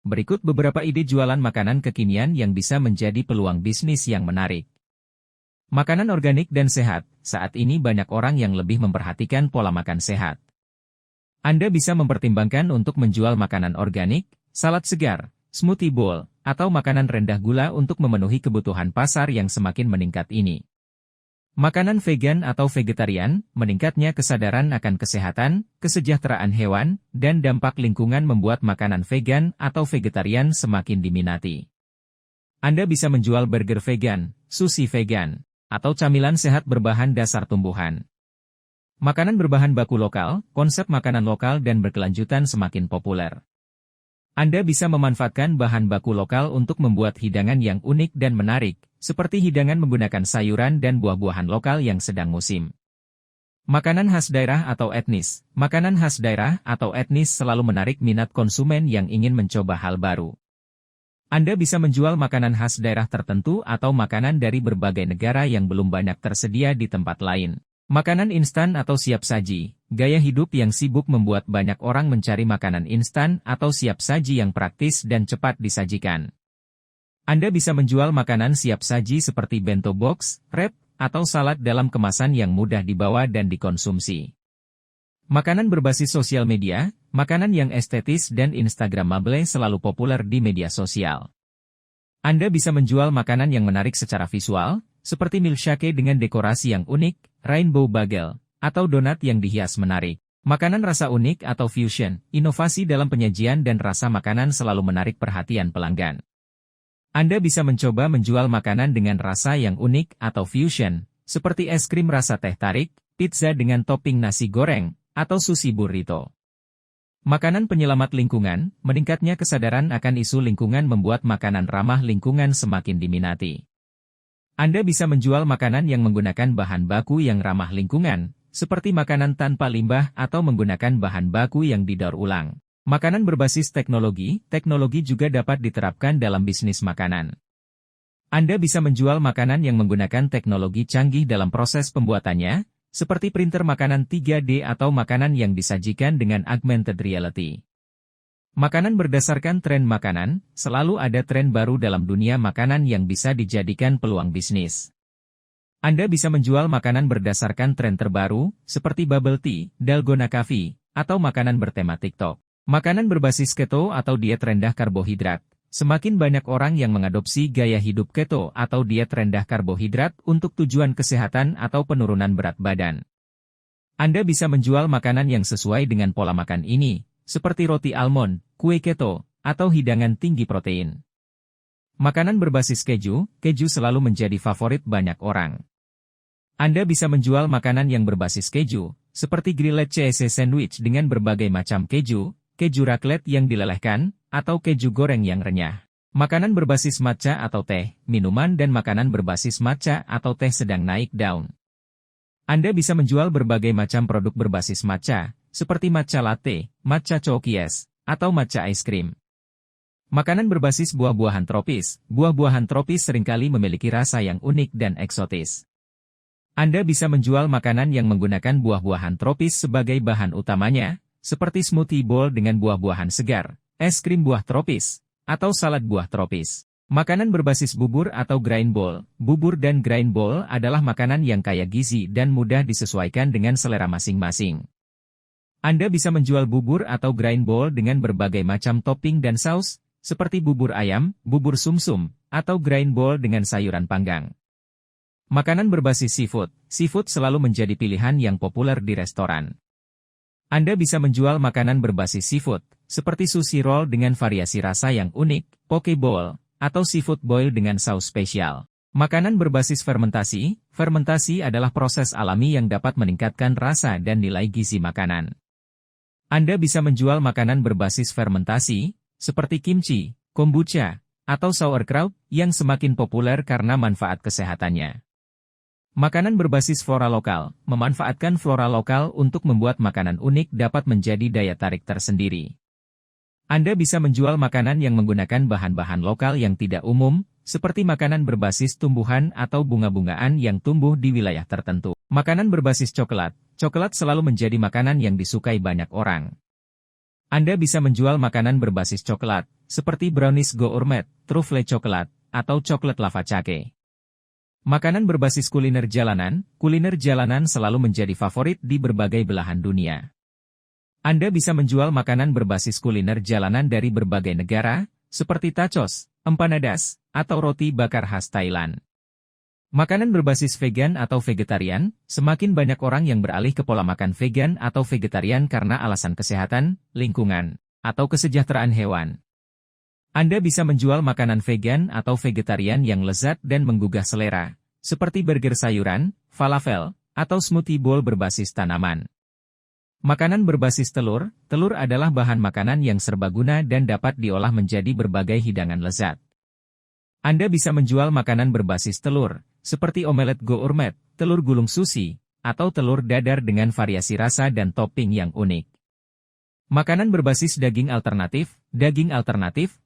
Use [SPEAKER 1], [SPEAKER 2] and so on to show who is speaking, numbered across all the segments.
[SPEAKER 1] Berikut beberapa ide jualan makanan kekinian yang bisa menjadi peluang bisnis yang menarik. Makanan organik dan sehat. Saat ini banyak orang yang lebih memperhatikan pola makan sehat. Anda bisa mempertimbangkan untuk menjual makanan organik, salad segar, smoothie bowl, atau makanan rendah gula untuk memenuhi kebutuhan pasar yang semakin meningkat ini. Makanan vegan atau vegetarian, meningkatnya kesadaran akan kesehatan, kesejahteraan hewan, dan dampak lingkungan membuat makanan vegan atau vegetarian semakin diminati. Anda bisa menjual burger vegan, sushi vegan, atau camilan sehat berbahan dasar tumbuhan. Makanan berbahan baku lokal, konsep makanan lokal dan berkelanjutan semakin populer. Anda bisa memanfaatkan bahan baku lokal untuk membuat hidangan yang unik dan menarik, seperti hidangan menggunakan sayuran dan buah-buahan lokal yang sedang musim. Makanan khas daerah atau etnis. Makanan khas daerah atau etnis selalu menarik minat konsumen yang ingin mencoba hal baru. Anda bisa menjual makanan khas daerah tertentu atau makanan dari berbagai negara yang belum banyak tersedia di tempat lain. Makanan instan atau siap saji. Gaya hidup yang sibuk membuat banyak orang mencari makanan instan atau siap saji yang praktis dan cepat disajikan. Anda bisa menjual makanan siap saji seperti bento box, wrap, atau salad dalam kemasan yang mudah dibawa dan dikonsumsi. Makanan berbasis sosial media. Makanan yang estetis dan instagramable selalu populer di media sosial. Anda bisa menjual makanan yang menarik secara visual, seperti milkshake dengan dekorasi yang unik, rainbow bagel, atau donat yang dihias menarik. Makanan rasa unik atau fusion, inovasi dalam penyajian dan rasa makanan selalu menarik perhatian pelanggan. Anda bisa mencoba menjual makanan dengan rasa yang unik atau fusion, seperti es krim rasa teh tarik, pizza dengan topping nasi goreng, atau sushi burrito. Makanan penyelamat lingkungan, meningkatnya kesadaran akan isu lingkungan membuat makanan ramah lingkungan semakin diminati. Anda bisa menjual makanan yang menggunakan bahan baku yang ramah lingkungan, seperti makanan tanpa limbah atau menggunakan bahan baku yang didaur ulang. Makanan berbasis teknologi juga dapat diterapkan dalam bisnis makanan. Anda bisa menjual makanan yang menggunakan teknologi canggih dalam proses pembuatannya, seperti printer makanan 3D atau makanan yang disajikan dengan augmented reality. Makanan berdasarkan tren makanan, selalu ada tren baru dalam dunia makanan yang bisa dijadikan peluang bisnis. Anda bisa menjual makanan berdasarkan tren terbaru, seperti bubble tea, dalgona coffee, atau makanan bertema TikTok. Makanan berbasis keto atau diet rendah karbohidrat. Semakin banyak orang yang mengadopsi gaya hidup keto atau diet rendah karbohidrat untuk tujuan kesehatan atau penurunan berat badan. Anda bisa menjual makanan yang sesuai dengan pola makan ini, seperti roti almond, kue keto, atau hidangan tinggi protein. Makanan berbasis keju selalu menjadi favorit banyak orang. Anda bisa menjual makanan yang berbasis keju, seperti grilled cheese sandwich dengan berbagai macam keju raclette yang dilelehkan, atau keju goreng yang renyah. Makanan berbasis matcha atau teh, minuman dan makanan berbasis matcha atau teh sedang naik daun. Anda bisa menjual berbagai macam produk berbasis matcha, seperti matcha latte, matcha cookies, atau matcha ice cream. Makanan berbasis buah-buahan tropis. Buah-buahan tropis seringkali memiliki rasa yang unik dan eksotis. Anda bisa menjual makanan yang menggunakan buah-buahan tropis sebagai bahan utamanya, seperti smoothie bowl dengan buah-buahan segar, es krim buah tropis, atau salad buah tropis. Makanan berbasis bubur atau grain bowl. Bubur dan grain bowl adalah makanan yang kaya gizi dan mudah disesuaikan dengan selera masing-masing. Anda bisa menjual bubur atau grain bowl dengan berbagai macam topping dan saus, seperti bubur ayam, bubur sumsum, atau grain bowl dengan sayuran panggang. Makanan berbasis seafood. Seafood selalu menjadi pilihan yang populer di restoran. Anda bisa menjual makanan berbasis seafood, seperti sushi roll dengan variasi rasa yang unik, poke bowl, atau seafood boil dengan saus spesial. Makanan berbasis fermentasi. Fermentasi adalah proses alami yang dapat meningkatkan rasa dan nilai gizi makanan. Anda bisa menjual makanan berbasis fermentasi, seperti kimchi, kombucha, atau sauerkraut, yang semakin populer karena manfaat kesehatannya. Makanan berbasis flora lokal. Memanfaatkan flora lokal untuk membuat makanan unik dapat menjadi daya tarik tersendiri. Anda bisa menjual makanan yang menggunakan bahan-bahan lokal yang tidak umum, seperti makanan berbasis tumbuhan atau bunga-bungaan yang tumbuh di wilayah tertentu. Makanan berbasis coklat. Coklat selalu menjadi makanan yang disukai banyak orang. Anda bisa menjual makanan berbasis coklat, seperti brownies gourmet, truffle coklat, atau coklat lava cake. Makanan berbasis kuliner jalanan selalu menjadi favorit di berbagai belahan dunia. Anda bisa menjual makanan berbasis kuliner jalanan dari berbagai negara, seperti tacos, empanadas, atau roti bakar khas Thailand. Makanan berbasis vegan atau vegetarian, semakin banyak orang yang beralih ke pola makan vegan atau vegetarian karena alasan kesehatan, lingkungan, atau kesejahteraan hewan. Anda bisa menjual makanan vegan atau vegetarian yang lezat dan menggugah selera, seperti burger sayuran, falafel, atau smoothie bowl berbasis tanaman. Makanan berbasis telur adalah bahan makanan yang serbaguna dan dapat diolah menjadi berbagai hidangan lezat. Anda bisa menjual makanan berbasis telur, seperti omelet gourmet, telur gulung sushi, atau telur dadar dengan variasi rasa dan topping yang unik. Makanan berbasis daging alternatif,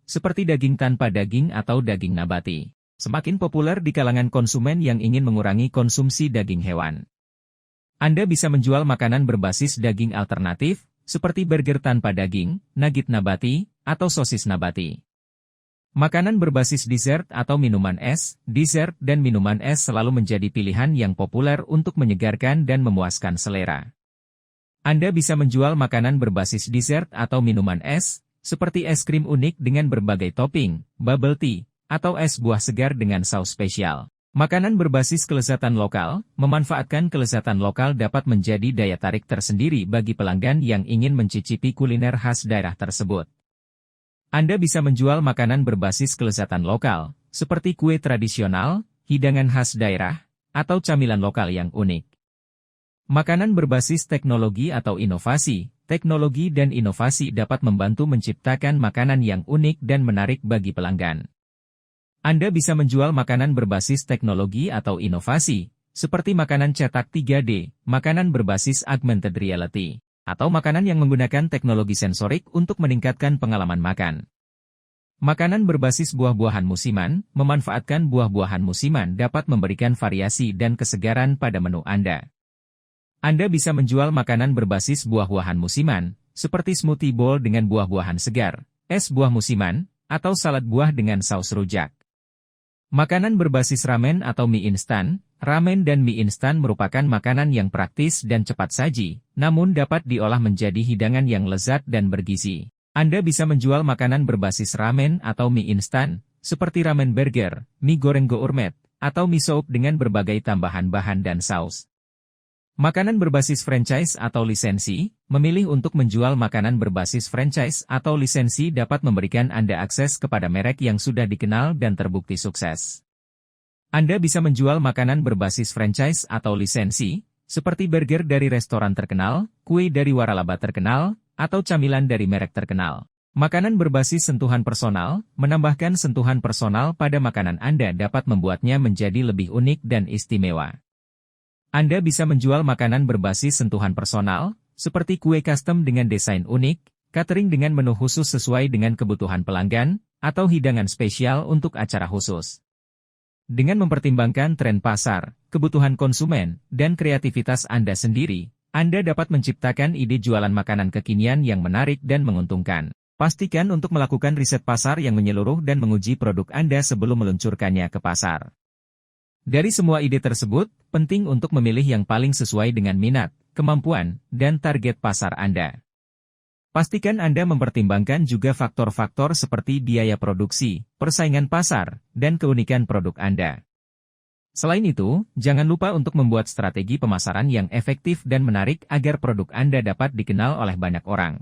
[SPEAKER 1] seperti daging tanpa daging atau daging nabati, semakin populer di kalangan konsumen yang ingin mengurangi konsumsi daging hewan. Anda bisa menjual makanan berbasis daging alternatif, seperti burger tanpa daging, nugget nabati, atau sosis nabati. Makanan berbasis dessert atau minuman es, dessert dan minuman es selalu menjadi pilihan yang populer untuk menyegarkan dan memuaskan selera. Anda bisa menjual makanan berbasis dessert atau minuman es, seperti es krim unik dengan berbagai topping, bubble tea, atau es buah segar dengan saus spesial. Makanan berbasis kelezatan lokal, memanfaatkan kelezatan lokal dapat menjadi daya tarik tersendiri bagi pelanggan yang ingin mencicipi kuliner khas daerah tersebut. Anda bisa menjual makanan berbasis kelezatan lokal, seperti kue tradisional, hidangan khas daerah, atau camilan lokal yang unik. Makanan berbasis teknologi atau inovasi, teknologi dan inovasi dapat membantu menciptakan makanan yang unik dan menarik bagi pelanggan. Anda bisa menjual makanan berbasis teknologi atau inovasi, seperti makanan cetak 3D, makanan berbasis augmented reality, atau makanan yang menggunakan teknologi sensorik untuk meningkatkan pengalaman makan. Makanan berbasis buah-buahan musiman, memanfaatkan buah-buahan musiman dapat memberikan variasi dan kesegaran pada menu Anda. Anda bisa menjual makanan berbasis buah-buahan musiman, seperti smoothie bowl dengan buah-buahan segar, es buah musiman, atau salad buah dengan saus rujak. Makanan berbasis ramen atau mie instan, ramen dan mie instan merupakan makanan yang praktis dan cepat saji, namun dapat diolah menjadi hidangan yang lezat dan bergizi. Anda bisa menjual makanan berbasis ramen atau mie instan, seperti ramen burger, mie goreng gourmet, atau mie soup dengan berbagai tambahan bahan dan saus. Makanan berbasis franchise atau lisensi, memilih untuk menjual makanan berbasis franchise atau lisensi dapat memberikan Anda akses kepada merek yang sudah dikenal dan terbukti sukses. Anda bisa menjual makanan berbasis franchise atau lisensi, seperti burger dari restoran terkenal, kue dari waralaba terkenal, atau camilan dari merek terkenal. Makanan berbasis sentuhan personal, menambahkan sentuhan personal pada makanan Anda dapat membuatnya menjadi lebih unik dan istimewa. Anda bisa menjual makanan berbasis sentuhan personal, seperti kue custom dengan desain unik, catering dengan menu khusus sesuai dengan kebutuhan pelanggan, atau hidangan spesial untuk acara khusus. Dengan mempertimbangkan tren pasar, kebutuhan konsumen, dan kreativitas Anda sendiri, Anda dapat menciptakan ide jualan makanan kekinian yang menarik dan menguntungkan. Pastikan untuk melakukan riset pasar yang menyeluruh dan menguji produk Anda sebelum meluncurkannya ke pasar. Dari semua ide tersebut, penting untuk memilih yang paling sesuai dengan minat, kemampuan, dan target pasar Anda. Pastikan Anda mempertimbangkan juga faktor-faktor seperti biaya produksi, persaingan pasar, dan keunikan produk Anda. Selain itu, jangan lupa untuk membuat strategi pemasaran yang efektif dan menarik agar produk Anda dapat dikenal oleh banyak orang.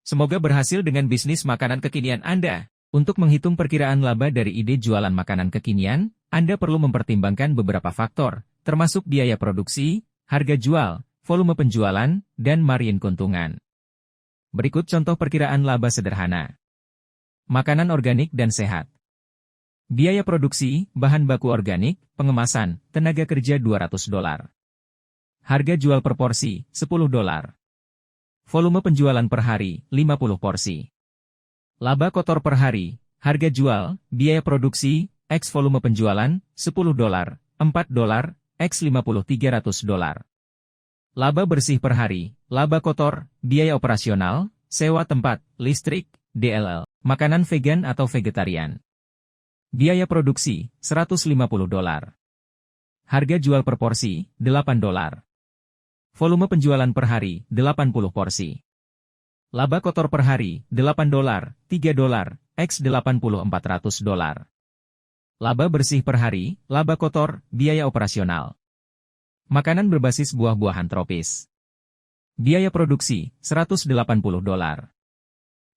[SPEAKER 1] Semoga berhasil dengan bisnis makanan kekinian Anda. Untuk menghitung perkiraan laba dari ide jualan makanan kekinian, Anda perlu mempertimbangkan beberapa faktor, termasuk biaya produksi, harga jual, volume penjualan, dan margin keuntungan. Berikut contoh perkiraan laba sederhana. Makanan organik dan sehat. Biaya produksi, bahan baku organik, pengemasan, tenaga kerja $200. Harga jual per porsi, $10. Volume penjualan per hari, 50 porsi. Laba kotor per hari, harga jual, biaya produksi, X volume penjualan, $10, $4, X 50 $300. Laba bersih per hari, laba kotor, biaya operasional, sewa tempat, listrik, DLL. Makanan vegan atau vegetarian. Biaya produksi, $150. Harga jual per porsi, $8. Volume penjualan per hari, 80 porsi. Laba kotor per hari, $8, $3, x $80 $400. Laba bersih per hari, laba kotor, biaya operasional. Makanan berbasis buah-buahan tropis. Biaya produksi, $180.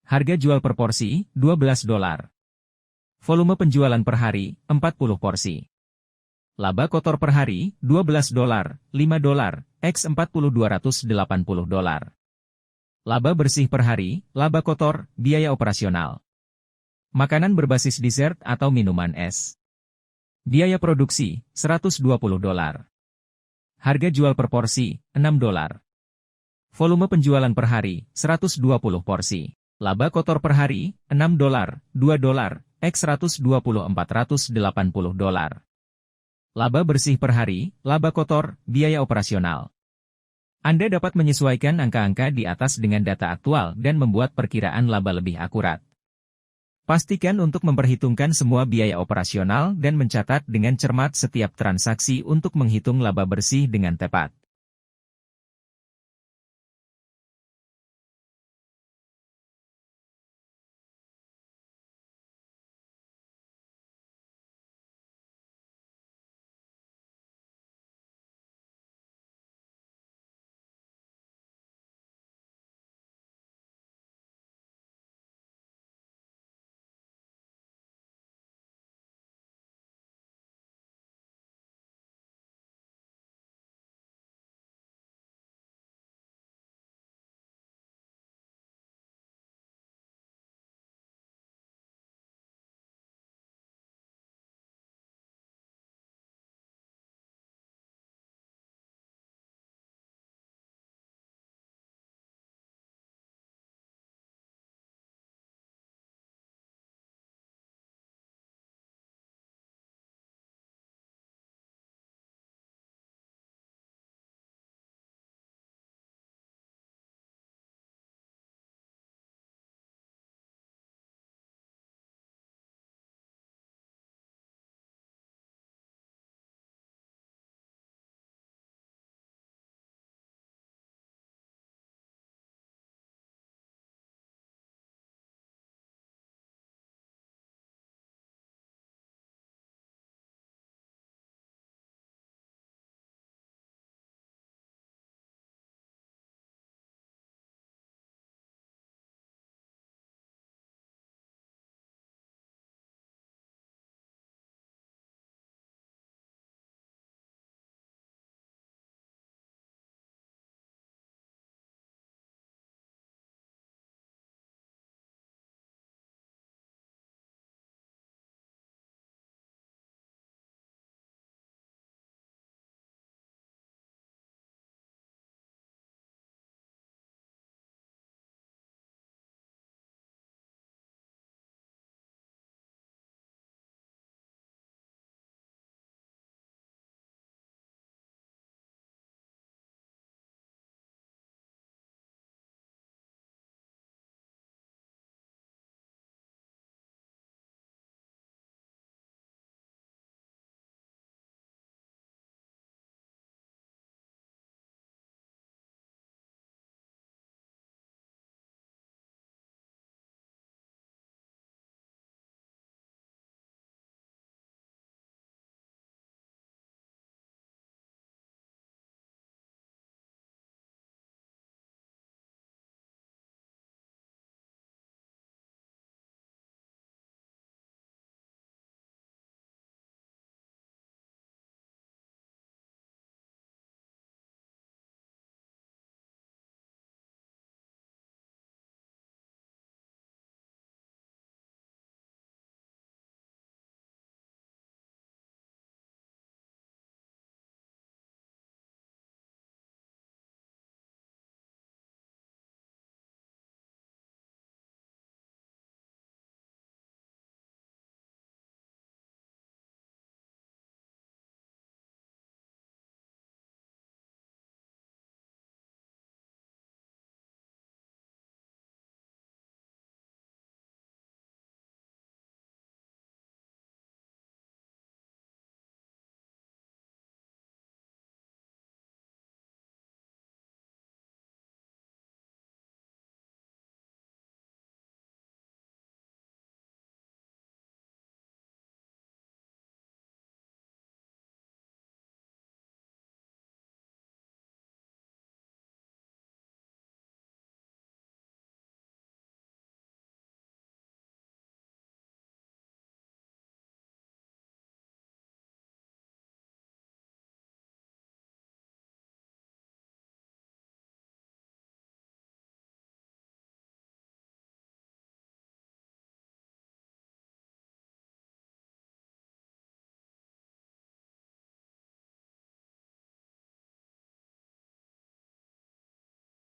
[SPEAKER 1] Harga jual per porsi, $12. Volume penjualan per hari, 40 porsi. Laba kotor per hari, $12, $5, x $40 $280. Laba bersih per hari, laba kotor, biaya operasional. Makanan berbasis dessert atau minuman es. Biaya produksi, $120. Harga jual per porsi, $6. Volume penjualan per hari, 120 porsi. Laba kotor per hari, $6, $2, x $120 $480. Laba bersih per hari, laba kotor, biaya operasional. Anda dapat menyesuaikan angka-angka di atas dengan data aktual dan membuat perkiraan laba lebih akurat. Pastikan untuk memperhitungkan semua biaya operasional dan mencatat dengan cermat setiap transaksi untuk menghitung laba bersih dengan tepat.